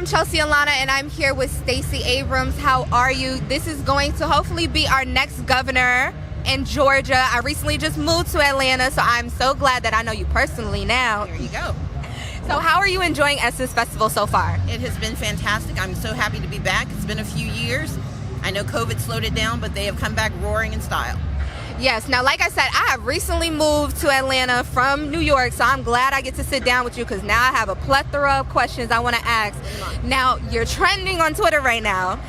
I'm Chelsea Alana, and I'm here with Stacey Abrams. How are you? This is going to hopefully be our next governor in Georgia. I recently just moved to Atlanta, so I'm so glad that I know you personally now. There you go. So how are you enjoying Essence Festival so far? It has been fantastic. I'm so happy to be back. It's been a few years. I know COVID slowed it down, but they have come back roaring in style. Yes. Now, like I said, I have recently moved to Atlanta from New York, so I'm glad I get to sit down with you because now I have a plethora of questions I want to ask. Now, you're trending on Twitter right now,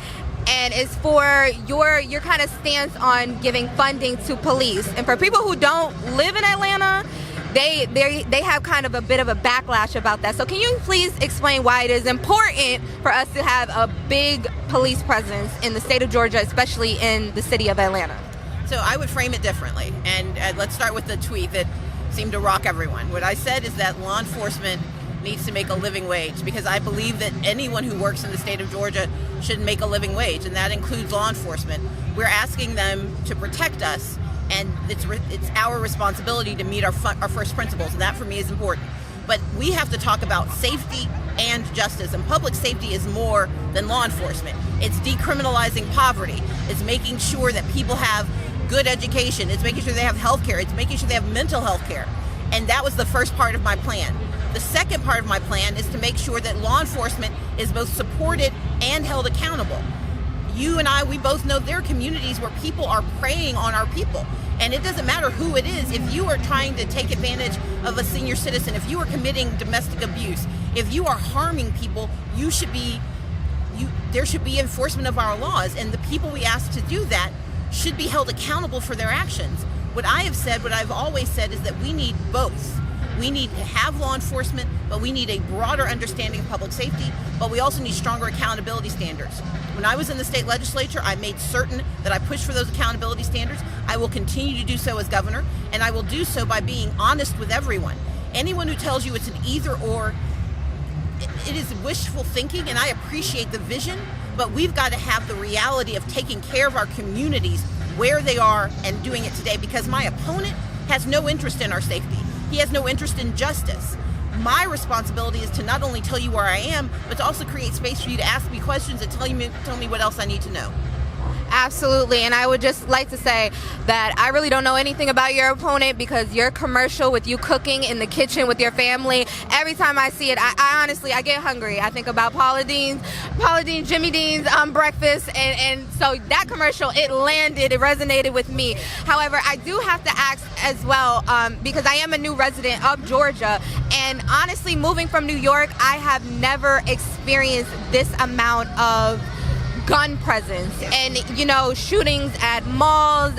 and it's for your kind of stance on giving funding to police. And for people who don't live in Atlanta, they have kind of a bit of a backlash about that. So can you please explain why it is important for us to have a big police presence in the state of Georgia, especially in the city of Atlanta? So I would frame it differently. And let's start with the tweet that seemed to rock everyone. What I said is that law enforcement needs to make a living wage because I believe that anyone who works in the state of Georgia should make a living wage, and that includes law enforcement. We're asking them to protect us, and it's our responsibility to meet our first principles, and that for me is important. But we have to talk about safety and justice, and public safety is more than law enforcement. It's decriminalizing poverty. It's making sure that people have good education. It's making sure they have health care. It's making sure they have mental health care. And that was the first part of my plan. The second part of my plan is to make sure that law enforcement is both supported and held accountable. You and I, we both know there are communities where people are preying on our people. And it doesn't matter who it is. If you are trying to take advantage of a senior citizen, if you are committing domestic abuse, if you are harming people, there should be enforcement of our laws. And the people we ask to do that should be held accountable for their actions. What I have said, what I've always said, is that we need both. We need to have law enforcement, but we need a broader understanding of public safety, but we also need stronger accountability standards. When I was in the state legislature, I made certain that I pushed for those accountability standards. I will continue to do so as governor, and I will do so by being honest with everyone. Anyone who tells you it's an either or, it is wishful thinking, and I appreciate the vision, but we've got to have the reality of taking care of our communities where they are and doing it today, because my opponent has no interest in our safety. He has no interest in justice. My responsibility is to not only tell you where I am, but to also create space for you to ask me questions and tell me what else I need to know. Absolutely, and I would just like to say that I really don't know anything about your opponent because your commercial with you cooking in the kitchen with your family, every time I see it, I honestly, I get hungry. I think about Paula Dean's, Jimmy Dean's breakfast, and so that commercial, it resonated with me. However, I do have to ask as well, because I am a new resident of Georgia, and honestly, moving from New York, I have never experienced this amount of gun presence and shootings at malls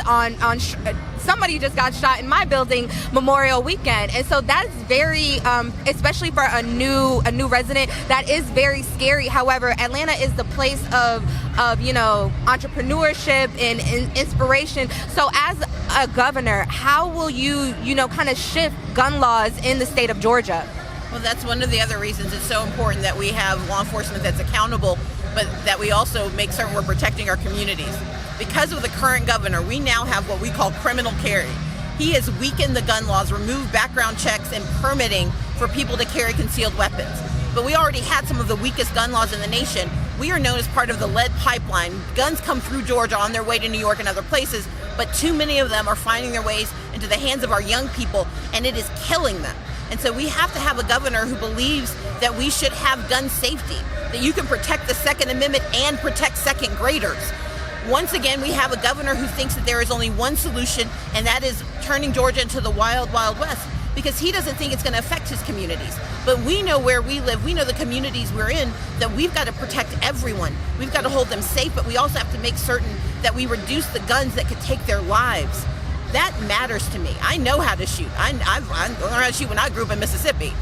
somebody just got shot in my building Memorial Weekend, and so that's very especially for a new resident, that is very scary. However, Atlanta is the place of entrepreneurship and inspiration. So as a governor, how will you kind of shift gun laws in the state of Georgia? Well, that's one of the other reasons it's so important that we have law enforcement that's accountable, but that we also make certain we're protecting our communities. Because of the current governor, we now have what we call criminal carry. He has weakened the gun laws, removed background checks and permitting for people to carry concealed weapons. But we already had some of the weakest gun laws in the nation. We are known as part of the lead pipeline. Guns come through Georgia on their way to New York and other places, but too many of them are finding their ways into the hands of our young people, and it is killing them. And so we have to have a governor who believes that we should have gun safety, that you can protect the Second Amendment and protect second graders. Once again, we have a governor who thinks that there is only one solution, and that is turning Georgia into the wild, wild west, because he doesn't think it's going to affect his communities. But we know where we live, we know the communities we're in, that we've got to protect everyone. We've got to hold them safe, but we also have to make certain that we reduce the guns that could take their lives. That matters to me. I know how to shoot. I learned how to shoot when I grew up in Mississippi.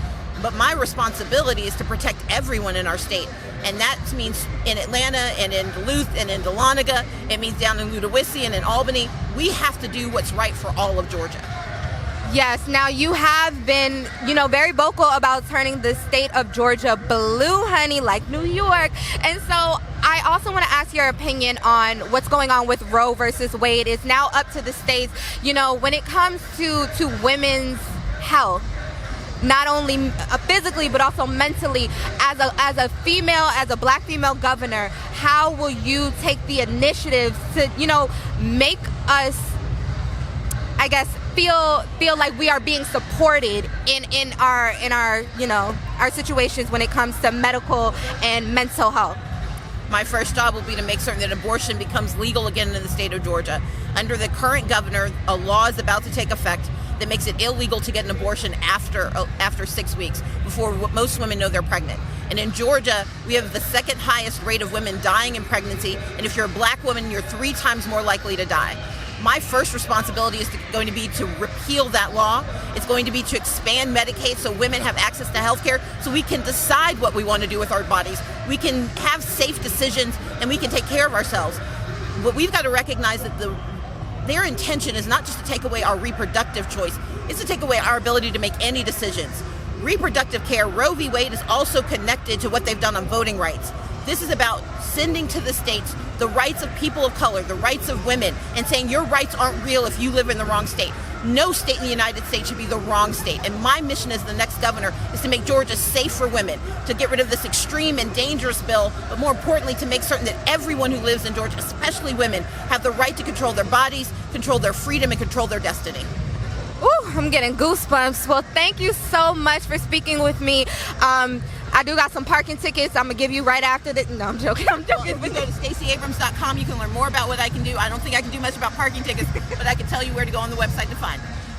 But my responsibility is to protect everyone in our state. And that means in Atlanta and in Duluth and in Dahlonega. It means down in Ludowici and in Albany. We have to do what's right for all of Georgia. Yes, now you have been, very vocal about turning the state of Georgia blue, honey, like New York. And so I also want to ask your opinion on what's going on with Roe versus Wade. It's now up to the states, when it comes to women's health. not only physically but also mentally, as a female, as a black female governor, how will you take the initiative to, you know, make us, I guess, feel like we are being supported in our you know, our situations when it comes to medical and mental health? My first job will be to make certain that abortion becomes legal again in the state of Georgia. Under the current governor, a law is about to take effect that makes it illegal to get an abortion after 6 weeks, before most women know they're pregnant. And in Georgia, we have the second highest rate of women dying in pregnancy, and if you're a black woman, you're 3 times more likely to die. My first responsibility is going to be to repeal that law. It's going to be to expand Medicaid so women have access to health care, so we can decide what we want to do with our bodies. We can have safe decisions, and we can take care of ourselves. But we've got to recognize that their intention is not just to take away our reproductive choice, it's to take away our ability to make any decisions. Reproductive care, Roe v. Wade, is also connected to what they've done on voting rights. This is about sending to the states the rights of people of color, the rights of women, and saying your rights aren't real if you live in the wrong state. No state in the United States should be the wrong state. And my mission as the next governor is to make Georgia safe for women, to get rid of this extreme and dangerous bill, but more importantly, to make certain that everyone who lives in Georgia, especially women, have the right to control their bodies, control their freedom, and control their destiny. Ooh, I'm getting goosebumps. Well, thank you so much for speaking with me. I do got some parking tickets I'm gonna give you right after this. No, I'm joking. Well, if you go to StaceyAbrams.com, you can learn more about what I can do. I don't think I can do much about parking tickets, but I can tell you where to go on the website to find them.